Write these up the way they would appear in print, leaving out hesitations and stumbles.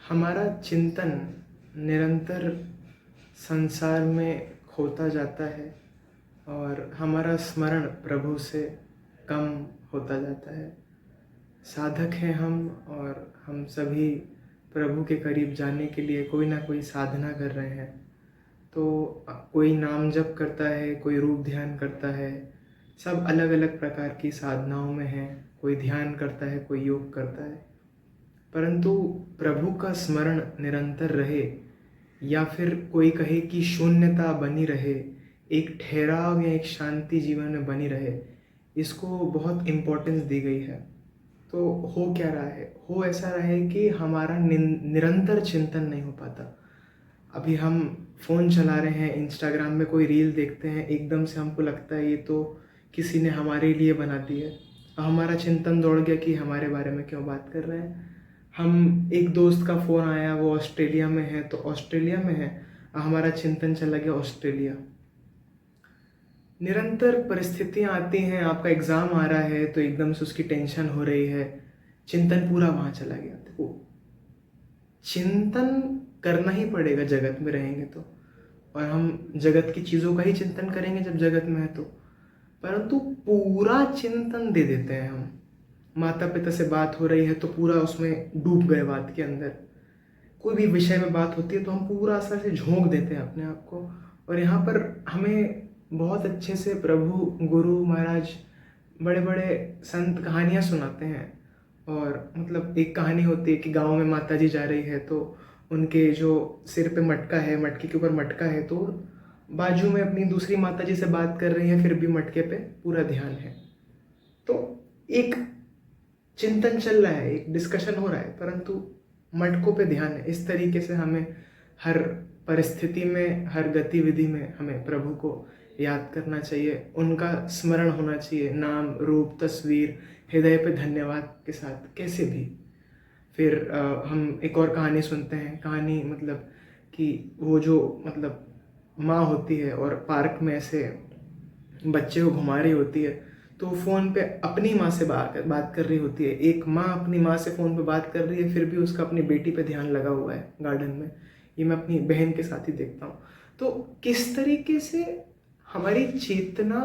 हमारा चिंतन निरंतर संसार में खोता जाता है और हमारा स्मरण प्रभु से कम होता जाता है। साधक हैं हम और हम सभी प्रभु के करीब जाने के लिए कोई ना कोई साधना कर रहे हैं। तो कोई नाम जप करता है, कोई रूप ध्यान करता है, सब अलग अलग प्रकार की साधनाओं में हैं। कोई ध्यान करता है, कोई योग करता है, परंतु प्रभु का स्मरण निरंतर रहे या फिर कोई कहे कि शून्यता बनी रहे, एक ठहराव या एक शांति जीवन में बनी रहे, इसको बहुत इम्पोर्टेंस दी गई है। तो हो क्या रहा है? हो ऐसा रहा है कि हमारा निरंतर चिंतन नहीं हो पाता। अभी हम फ़ोन चला रहे हैं, इंस्टाग्राम में कोई रील देखते हैं, एकदम से हमको लगता है ये तो किसी ने हमारे लिए बना दी है। हमारा चिंतन दौड़ गया कि हमारे बारे में क्यों बात कर रहे हैं। हम एक दोस्त का फ़ोन आया, वो ऑस्ट्रेलिया में है तो ऑस्ट्रेलिया में है, हमारा चिंतन चला गया ऑस्ट्रेलिया। निरंतर परिस्थितियाँ आती हैं, आपका एग्ज़ाम आ रहा है तो एकदम से उसकी टेंशन हो रही है, चिंतन पूरा वहाँ चला गया। देखो, चिंतन करना ही पड़ेगा जगत में रहेंगे तो, और हम जगत की चीज़ों का ही चिंतन करेंगे जब जगत में है तो। परंतु पूरा चिंतन दे देते हैं हम। माता पिता से बात हो रही है तो पूरा उसमें डूब गए बात के अंदर। कोई भी विषय में बात होती है तो हम पूरा असर से झोंक देते हैं अपने आप को। और यहाँ पर हमें बहुत अच्छे से प्रभु, गुरु महाराज, बड़े बड़े संत कहानियाँ सुनाते हैं। और मतलब एक कहानी होती है कि गांव में माता जी जा रही है तो उनके जो सिर पे मटका है, मटके के ऊपर मटका है, तो बाजू में अपनी दूसरी माता जी से बात कर रही है, फिर भी मटके पे पूरा ध्यान है। तो एक चिंतन चल रहा है, एक डिस्कशन हो रहा है, परंतु मटकों पे ध्यान है। इस तरीके से हमें हर परिस्थिति में, हर गतिविधि में हमें प्रभु को याद करना चाहिए, उनका स्मरण होना चाहिए, नाम रूप तस्वीर हृदय पे धन्यवाद के साथ कैसे भी। फिर हम एक और कहानी सुनते हैं। कहानी मतलब कि वो जो मतलब माँ होती है और पार्क में ऐसे बच्चे को घुमा रही होती है, तो फ़ोन पे अपनी माँ से बात कर रही होती है। एक माँ अपनी माँ से फ़ोन पे बात कर रही है, फिर भी उसका अपनी बेटी पे ध्यान लगा हुआ है गार्डन में। ये मैं अपनी बहन के साथ ही देखता हूँ। तो किस तरीके से हमारी चेतना,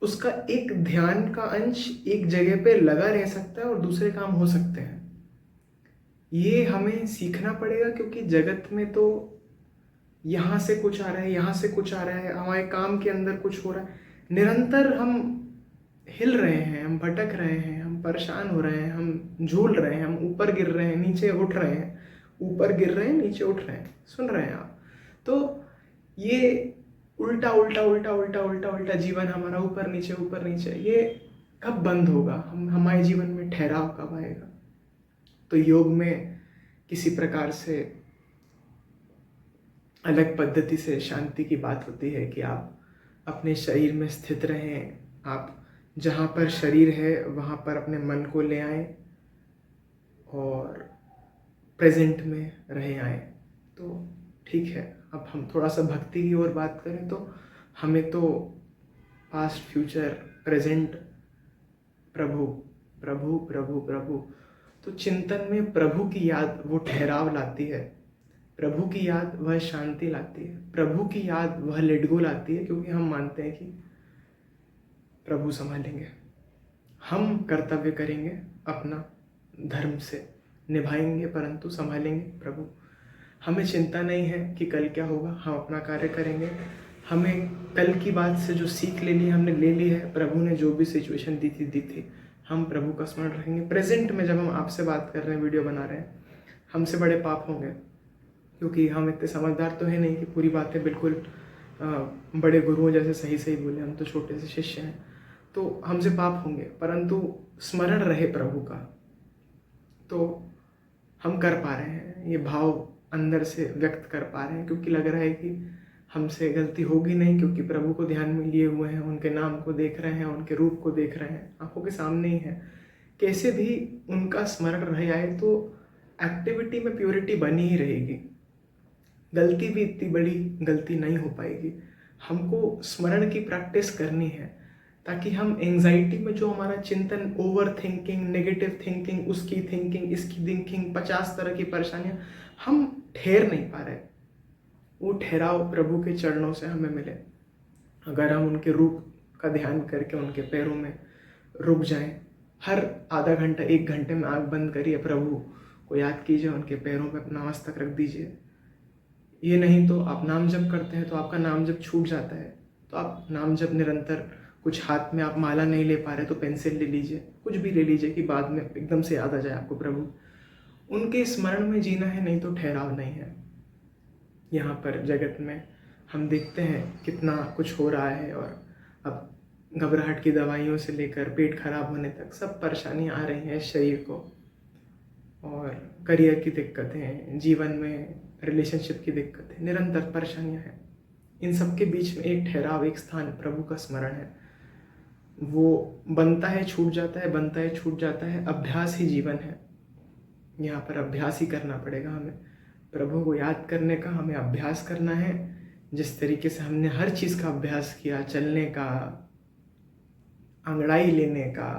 उसका एक ध्यान का अंश एक जगह पे लगा रह सकता है और दूसरे काम हो सकते हैं। ये हमें सीखना पड़ेगा, क्योंकि जगत में तो यहाँ से कुछ आ रहा है, यहाँ से कुछ आ रहा है, हमारे काम के अंदर कुछ हो रहा है, निरंतर हम हिल रहे हैं, हम भटक रहे हैं, हम परेशान हो रहे हैं, हम झूल रहे हैं, हम ऊपर गिर रहे हैं, नीचे उठ रहे हैं, ऊपर गिर रहे हैं, नीचे उठ रहे हैं। सुन रहे हैं आप? तो ये उल्टा उल्टा उल्टा उल्टा उल्टा उल्टा जीवन हमारा, ऊपर नीचे, ये कब बंद होगा? हमारे जीवन में ठहराव कब आएगा? तो योग में किसी प्रकार से अलग पद्धति से शांति की बात होती है कि आप अपने शरीर में स्थित रहें। आप जहाँ पर शरीर है वहाँ पर अपने मन को ले आएं और प्रेजेंट में रह आएं। तो ठीक है, अब हम थोड़ा सा भक्ति की ओर बात करें तो हमें तो पास्ट, फ्यूचर, प्रेजेंट, प्रभु प्रभु प्रभु प्रभु। तो चिंतन में प्रभु की याद वो ठहराव लाती है, प्रभु की याद वह शांति लाती है, प्रभु की याद वह लेट गो लाती है, क्योंकि हम मानते हैं कि प्रभु संभालेंगे। हम कर्तव्य करेंगे, अपना धर्म से निभाएंगे, परंतु संभालेंगे प्रभु। हमें चिंता नहीं है कि कल क्या होगा, हम अपना कार्य करेंगे। हमें कल की बात से जो सीख ले ली हमने ले ली है, प्रभु ने जो भी सिचुएशन दी थी, हम प्रभु का स्मरण रखेंगे। प्रेजेंट में जब हम आपसे बात कर रहे हैं, वीडियो बना रहे हैं, हमसे बड़े पाप होंगे, क्योंकि हम इतने समझदार तो है नहीं कि पूरी बातें बिल्कुल बड़े गुरुओं जैसे सही सही बोले। हम तो छोटे से शिष्य हैं, तो हमसे पाप होंगे, परंतु स्मरण रहे प्रभु का, तो हम कर पा रहे हैं, ये भाव अंदर से व्यक्त कर पा रहे हैं, क्योंकि लग रहा है कि हमसे गलती होगी नहीं, क्योंकि प्रभु को ध्यान में लिए हुए हैं, उनके नाम को देख रहे हैं, उनके रूप को देख रहे हैं, आंखों के सामने ही है। कैसे भी उनका स्मरण रह आए तो एक्टिविटी में प्योरिटी बनी ही रहेगी, गलती भी इतनी बड़ी गलती नहीं हो पाएगी। हमको स्मरण की प्रैक्टिस करनी है। ताकि हम एंजाइटी में जो हमारा चिंतन, ओवर थिंकिंग, नेगेटिव थिंकिंग, उसकी थिंकिंग, इसकी थिंकिंग, 50 तरह की परेशानियां, हम ठहर नहीं पा रहे। वो ठहराव प्रभु के चरणों से हमें मिले। अगर हम उनके रूप का ध्यान करके उनके पैरों में रुक जाएं, हर आधा घंटा 1 घंटे में आंख बंद करिए, प्रभु को याद कीजिए, उनके पैरों में अपना मस्तक रख दीजिए। ये नहीं तो आप नाम जप करते हैं तो आपका नाम जप छूट जाता है, तो आप नाम जप निरंतर, कुछ हाथ में आप माला नहीं ले पा रहे तो पेंसिल ले लीजिए, कुछ भी ले लीजिए कि बाद में एकदम से याद आ जाए आपको प्रभु। उनके स्मरण में जीना है, नहीं तो ठहराव नहीं है। यहाँ पर जगत में हम देखते हैं कितना कुछ हो रहा है, और अब घबराहट की दवाइयों से लेकर पेट खराब होने तक सब परेशानियाँ आ रही हैं इस शरीर को, और करियर की दिक्कतें, जीवन में रिलेशनशिप की दिक्कतें, निरंतर परेशानियाँ हैं। इन सब के बीच में एक ठहराव, एक स्थान प्रभु का स्मरण है। वो बनता है छूट जाता है, बनता है छूट जाता है। अभ्यास ही जीवन है। यहाँ पर अभ्यास ही करना पड़ेगा हमें, प्रभु को याद करने का हमें अभ्यास करना है। जिस तरीके से हमने हर चीज़ का अभ्यास किया, चलने का, अंगड़ाई लेने का,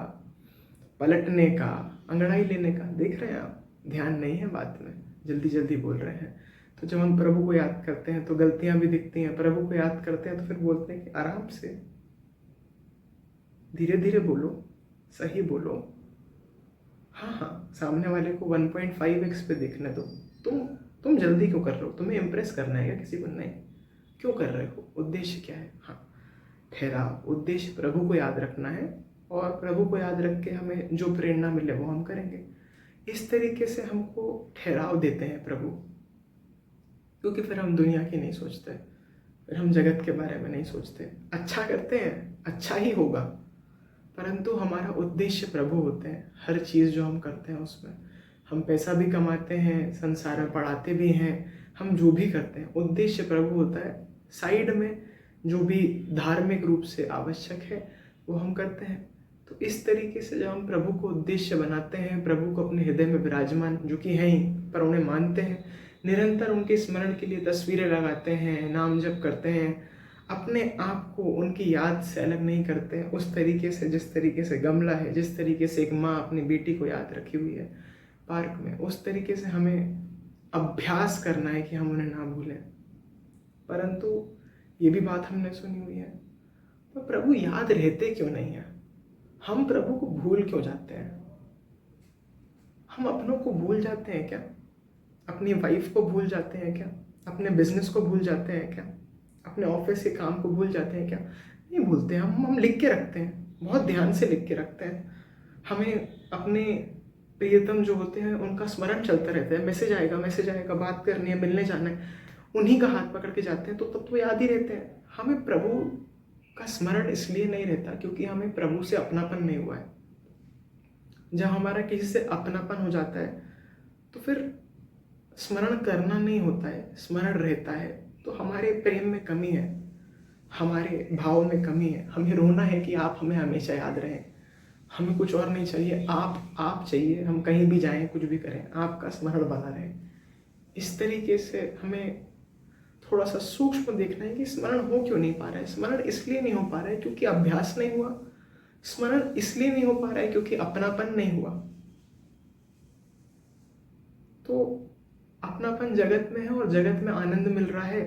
पलटने का, अंगड़ाई लेने का, देख रहे हैं आप, ध्यान नहीं है बात में, जल्दी जल्दी बोल रहे हैं। तो जब हम प्रभु को याद करते हैं तो गलतियां भी दिखती हैं। प्रभु को याद करते हैं तो फिर बोलते हैं कि आराम से, धीरे धीरे बोलो, सही बोलो। हाँ, सामने वाले को 1.5x पे देखने दो। तुम जल्दी क्यों कर रहे हो? तुम्हें इम्प्रेस करना है क्या किसी को? नहीं, क्यों कर रहे हो? उद्देश्य क्या है? हाँ, ठहराव। उद्देश्य प्रभु को याद रखना है, और प्रभु को याद रख के हमें जो प्रेरणा मिले वो हम करेंगे। इस तरीके से हमको ठहराव देते हैं प्रभु, क्योंकि फिर हम दुनिया की नहीं सोचते, फिर हम जगत के बारे में नहीं सोचते। अच्छा करते हैं, अच्छा ही होगा, परंतु हमारा उद्देश्य प्रभु होते हैं। हर चीज़ जो हम करते हैं उसमें हम पैसा भी कमाते हैं, संसार में पढ़ाते भी हैं, हम जो भी करते हैं उद्देश्य प्रभु होता है। साइड में जो भी धार्मिक रूप से आवश्यक है वो हम करते हैं। तो इस तरीके से जब हम प्रभु को उद्देश्य बनाते हैं, प्रभु को अपने हृदय में विराजमान, जो कि हैं ही, पर उन्हें मानते हैं, निरंतर उनके स्मरण के लिए तस्वीरें लगाते हैं, नाम जप करते हैं, अपने आप को उनकी याद से अलग नहीं करते हैं, उस तरीके से, जिस तरीके से गमला है, जिस तरीके से एक माँ अपनी बेटी को याद रखी हुई है पार्क में, उस तरीके से हमें अभ्यास करना है कि हम उन्हें ना भूलें। परंतु ये भी बात हमने सुनी हुई है, तो प्रभु याद रहते क्यों नहीं है? हम प्रभु को भूल क्यों जाते हैं? हम अपनों को भूल जाते हैं क्या? अपनी वाइफ को भूल जाते हैं क्या? अपने बिजनेस को भूल जाते हैं क्या? अपने ऑफिस के काम को भूल जाते हैं क्या? नहीं भूलते। हम लिख के रखते हैं, बहुत ध्यान से लिख के रखते हैं। हमें अपने प्रियतम जो होते हैं उनका स्मरण चलता रहता है, मैसेज आएगा, बात करनी है, मिलने जाना है, उन्हीं का हाथ पकड़ के जाते हैं, तो तब तो याद ही रहते हैं। हमें प्रभु का स्मरण इसलिए नहीं रहता क्योंकि हमें प्रभु से अपनापन नहीं हुआ है। जब हमारा किसी से अपनापन हो जाता है तो फिर स्मरण करना नहीं होता है, स्मरण रहता है। तो हमारे प्रेम में कमी है, हमारे भाव में कमी है। हमें रोना है कि आप हमें हमेशा याद रहें, हमें कुछ और नहीं चाहिए, आप चाहिए। हम कहीं भी जाएं, कुछ भी करें, आपका स्मरण बना रहे। इस तरीके से हमें थोड़ा सा सूक्ष्म देखना है कि स्मरण हो क्यों नहीं पा रहा है। स्मरण इसलिए नहीं हो पा रहा है क्योंकि अभ्यास नहीं हुआ, स्मरण इसलिए नहीं हो पा रहा है क्योंकि अपनापन नहीं हुआ। तो अपनापन जगत में है और जगत में आनंद मिल रहा है,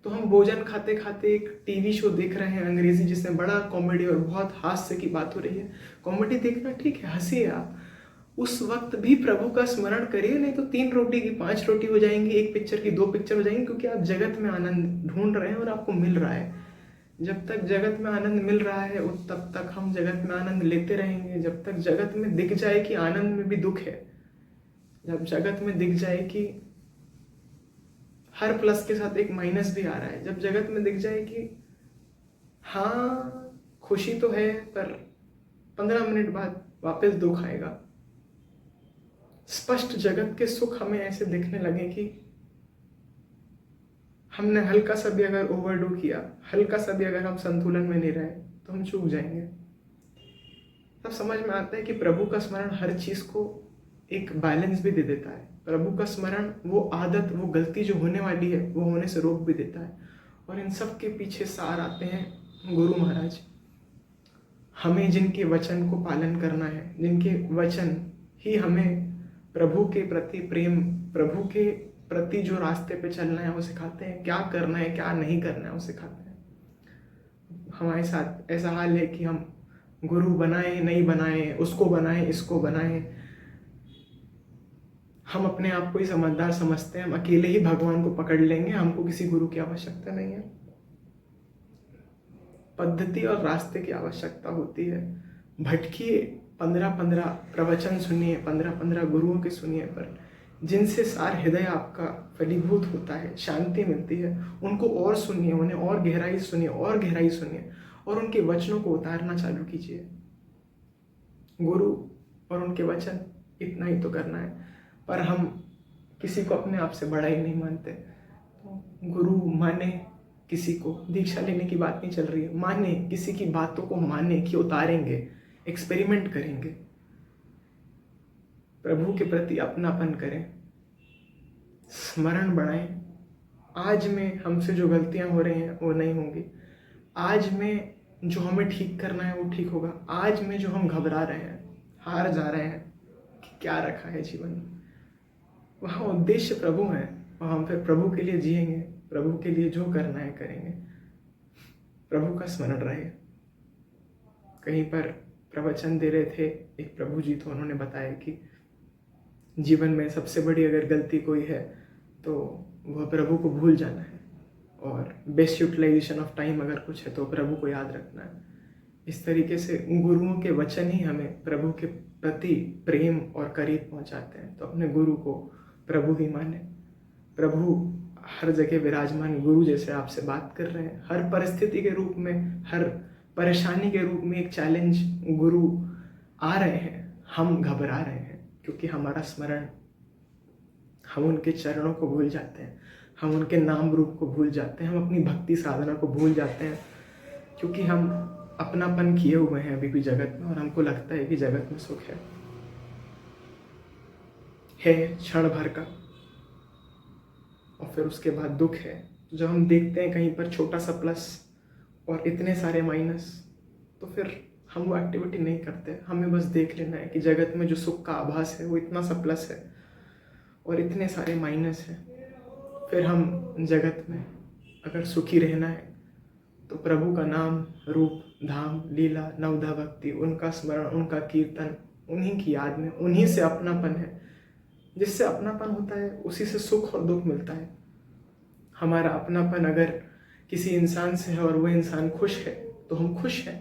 तो हम भोजन खाते खाते एक टीवी शो देख रहे हैं अंग्रेजी, जिसमें बड़ा कॉमेडी और बहुत हास्य की बात हो रही है। कॉमेडी देखना ठीक है, हंसिए आप, उस वक्त भी प्रभु का स्मरण करिए, नहीं तो 3 रोटी की 5 रोटी हो जाएंगी, 1 पिक्चर की 2 पिक्चर हो जाएंगी, क्योंकि आप जगत में आनंद ढूंढ रहे हैं और आपको मिल रहा है। जब तक जगत में आनंद मिल रहा है तब तक हम जगत में आनंद लेते रहेंगे। जब तक जगत में दिख जाए कि आनंद में भी दुख है, जब जगत में दिख जाए कि हर प्लस के साथ एक माइनस भी आ रहा है, जब जगत में दिख जाए कि हाँ खुशी तो है पर 15 मिनट बाद वापस दुख आएगा, स्पष्ट जगत के सुख हमें ऐसे दिखने लगे कि हमने हल्का सा भी अगर ओवरडू किया, हल्का सा भी अगर हम संतुलन में नहीं रहे तो हम चूक जाएंगे। तब समझ में आता है कि प्रभु का स्मरण हर चीज को एक बैलेंस भी दे देता है। प्रभु का स्मरण वो आदत, वो गलती जो होने वाली है वो होने से रोक भी देता है। और इन सब के पीछे सार आते हैं गुरु महाराज। हमें जिनके वचन को पालन करना है, जिनके वचन ही हमें प्रभु के प्रति प्रेम, प्रभु के प्रति जो रास्ते पे चलना है वो सिखाते हैं, क्या करना है क्या नहीं करना है वो सिखाते हैं। हमारे साथ ऐसा हाल है कि हम गुरु बनाए नहीं बनाए, उसको बनाए इसको बनाए, हम अपने आप को ही समझदार समझते हैं, हम अकेले ही भगवान को पकड़ लेंगे, हमको किसी गुरु की आवश्यकता नहीं है। पद्धति और रास्ते की आवश्यकता होती है। भटकिए, 15-15 प्रवचन सुनिए, 15-15 गुरुओं के सुनिए, पर जिनसे सार हृदय आपका फलीभूत होता है, शांति मिलती है, उनको और सुनिए, उन्हें और गहराई सुनिए और गहराई सुनिए, और उनके वचनों को उतारना चालू कीजिए। गुरु और उनके वचन, इतना ही तो करना है। पर हम किसी को अपने आप से बड़ा ही नहीं मानते। तो गुरु माने किसी को, दीक्षा लेने की बात नहीं चल रही है, माने किसी की बातों को, माने कि उतारेंगे, एक्सपेरिमेंट करेंगे, प्रभु के प्रति अपनापन करें, स्मरण बढ़ाएं। आज में हमसे जो गलतियां हो रही हैं वो नहीं होंगी, आज में जो हमें ठीक करना है वो ठीक होगा, आज में जो हम घबरा रहे हैं, हार जा रहे हैं कि क्या रखा है जीवन में, वहाँ उद्देश्य प्रभु हैं, और हम फिर प्रभु के लिए जिएंगे, प्रभु के लिए जो करना है करेंगे। प्रभु का स्मरण रहे। कहीं पर प्रवचन दे रहे थे एक प्रभु जी, तो उन्होंने बताया कि जीवन में सबसे बड़ी अगर गलती कोई है तो वह प्रभु को भूल जाना है, और बेस्ट यूटिलाइजेशन ऑफ टाइम अगर कुछ है तो प्रभु को याद रखना है। इस तरीके से गुरुओं के वचन ही हमें प्रभु के प्रति प्रेम और करीब पहुंचाते हैं। तो अपने गुरु को प्रभु ही माने। प्रभु हर जगह विराजमान गुरु जैसे आपसे बात कर रहे हैं, हर परिस्थिति के रूप में, हर परेशानी के रूप में एक चैलेंज गुरु आ रहे हैं। हम घबरा रहे हैं क्योंकि हमारा स्मरण, हम उनके चरणों को भूल जाते हैं, हम उनके नाम रूप को भूल जाते हैं, हम अपनी भक्ति साधना को भूल जाते हैं, क्योंकि हम अपनापन किए हुए हैं अभी भी जगत में, और हमको लगता है कि जगत में सुख है क्षण भर का, और फिर उसके बाद दुख है। तो जब हम देखते हैं कहीं पर छोटा सा प्लस और इतने सारे माइनस, तो फिर हम वो एक्टिविटी नहीं करते। हमें बस देख लेना है कि जगत में जो सुख का आभास है वो इतना सा प्लस है और इतने सारे माइनस है। फिर हम जगत में अगर सुखी रहना है तो प्रभु का नाम, रूप, धाम, लीला, नवधा भक्ति, उनका स्मरण, उनका कीर्तन, उन्हीं की याद में, उन्हीं से अपनापन है। जिससे अपनापन होता है उसी से सुख और दुख मिलता है। हमारा अपनापन अगर किसी इंसान से है और वो इंसान खुश है तो हम खुश हैं,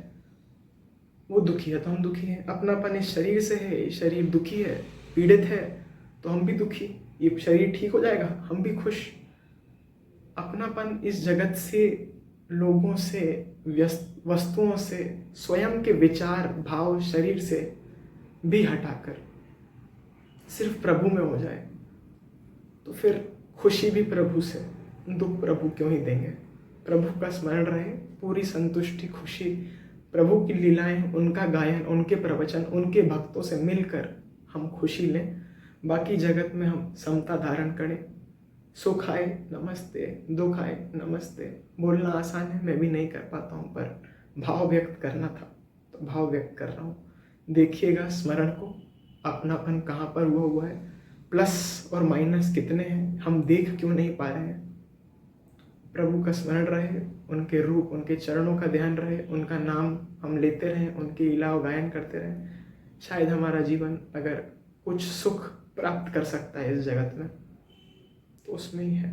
वो दुखी है तो हम दुखी हैं। अपनापन इस शरीर से है, ये शरीर दुखी है, पीड़ित है तो हम भी दुखी, ये शरीर ठीक हो जाएगा हम भी खुश। अपनापन इस जगत से, लोगों से, वस्तुओं से, स्वयं के विचार, भाव, शरीर से भी हटाकर सिर्फ प्रभु में हो जाए तो फिर खुशी भी प्रभु से, दुख प्रभु क्यों ही देंगे। प्रभु का स्मरण रहे, पूरी संतुष्टि, खुशी, प्रभु की लीलाएं, उनका गायन, उनके प्रवचन, उनके भक्तों से मिलकर हम खुशी लें। बाकी जगत में हम समता धारण करें। सुख आए नमस्ते, दुख आए नमस्ते। बोलना आसान है, मैं भी नहीं कर पाता हूँ, पर भाव व्यक्त करना था तो भाव व्यक्त कर रहा हूँ। देखिएगा स्मरण को, अपनापन कहाँ पर हुआ है, प्लस और माइनस कितने हैं, हम देख क्यों नहीं पा रहे हैं। प्रभु का स्मरण रहे, उनके रूप, उनके चरणों का ध्यान रहे, उनका नाम हम लेते रहें, उनके इलाव गायन करते रहें। शायद हमारा जीवन अगर कुछ सुख प्राप्त कर सकता है इस जगत में तो उसमें ही है।